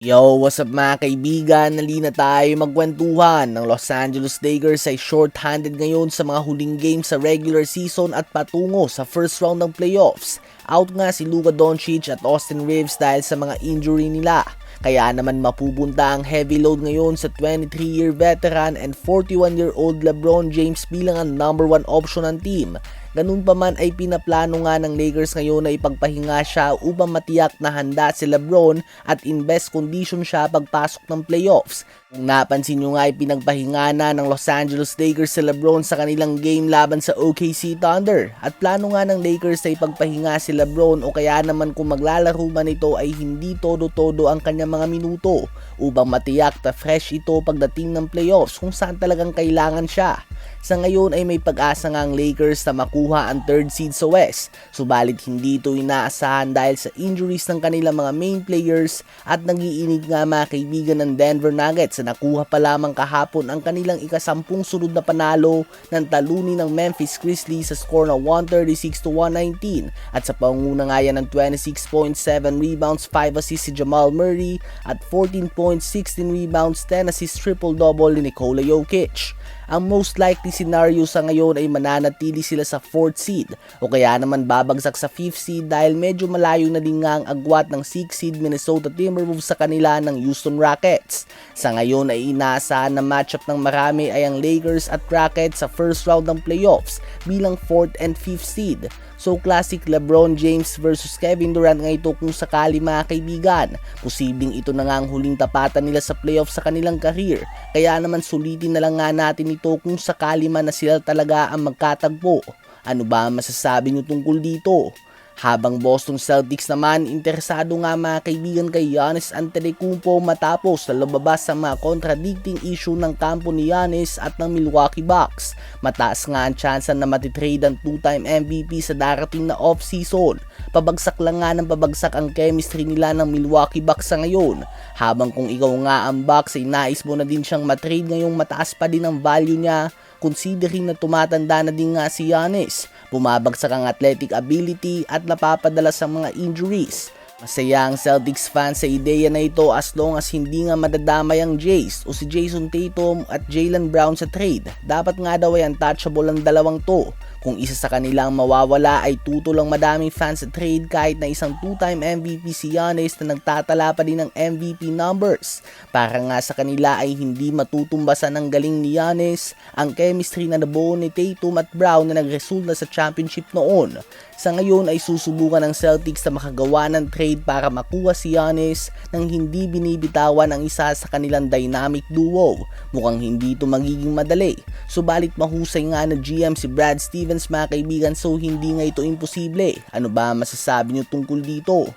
Yo, what's up mga kaibigan? Nali na tayo magkwentuhan. Ng Los Angeles Lakers ay short-handed ngayon sa mga huling games sa regular season at patungo sa first round ng playoffs. Out nga si Luka Doncic at Austin Reeves dahil sa mga injury nila. Kaya naman mapupunta ang heavy load ngayon sa 23-year veteran and 41-year-old LeBron James bilang ang number 1 option ng team. Ganun pa man ay pinaplano nga ng Lakers ngayon na ipagpahinga siya upang matiyak na handa si LeBron at in best condition siya pagpasok ng playoffs. Kung napansin nyo nga ay pinagpahinga na ng Los Angeles Lakers si LeBron sa kanilang game laban sa OKC Thunder. At plano nga ng Lakers na ipagpahinga si LeBron o kaya naman kung maglalaro man ito ay hindi todo-todo ang kanyang mga minuto upang matiyak na fresh ito pagdating ng playoffs kung saan talagang kailangan siya. Sa ngayon ay may pag-asa nga ang Lakers na makuha ang third seed sa West, subalit hindi ito inaasahan dahil sa injuries ng kanilang mga main players at nag-iinig nga mga kaibigan ng Denver Nuggets na nakuha pa lamang kahapon ang kanilang ikasampung sunod na panalo ng talunin ng Memphis Grizzlies sa score na 136-119 at sa panguna nga yan ng 26.7 rebounds, 5 assists si Jamal Murray at 14 points, 16 rebounds, 10 assists triple-double ni Nikola Jokic. Ang most likely scenario sa ngayon ay mananatili sila sa 4th seed o kaya naman babagsak sa 5th seed dahil medyo malayo na din nga ang agwat ng 6th seed Minnesota Timberwolves sa kanila ng Houston Rockets. Sa ngayon ay inaasahan na matchup ng marami ay ang Lakers at Rockets sa first round ng playoffs bilang 4th and 5th seed. So classic LeBron James versus Kevin Durant nga ito kung sakali mga kaibigan. Posibleng ito na nga ang huling tapatan nila sa playoffs sa kanilang career. Kaya naman sulitin na lang nga natin ito kung sakali man na sila talaga ang magkatagpo. Ano ba ang masasabi nyo tungkol dito? Habang Boston Celtics naman, interesado nga mga kaibigan kay Giannis Antetokounmpo matapos na lumabas sa mga contradicting issue ng kampo ni Giannis at ng Milwaukee Bucks. Mataas nga ang tsansa na matitrade ang two-time MVP sa darating na off-season. Pabagsak lang nga ng pabagsak ang chemistry nila ng Milwaukee Bucks sa ngayon. Habang kung ikaw nga ang Bucks ay nais mo na din siyang matrade ngayong mataas pa din ang value niya, considering na tumatanda na din nga si Giannis, bumabagsak ang athletic ability at napapadala sa mga injuries. Masaya ang Celtics fans sa ideya na ito as long as hindi nga madadamay ang Jays o si Jason Tatum at Jaylen Brown sa trade. Dapat nga daw ay untouchable ang dalawang to. Kung isa sa kanilang mawawala ay tutulang madaming fans sa trade kahit na isang two-time MVP si Giannis na nagtatala pa din ng MVP numbers. Para nga sa kanila ay hindi matutumbasan ng galing ni Giannis ang chemistry na nabuo ni Tatum at Brown na nagresulta sa championship noon. Sa ngayon ay susubukan ng Celtics na makagawa ng trade para makuha si Giannis nang hindi binibitawan ang isa sa kanilang dynamic duo. Mukhang hindi ito magiging madali. Subalit mahusay nga na GM si Brad Stevens mga kaibigan, so hindi nga ito imposible. Ano ba masasabi nyo tungkol dito?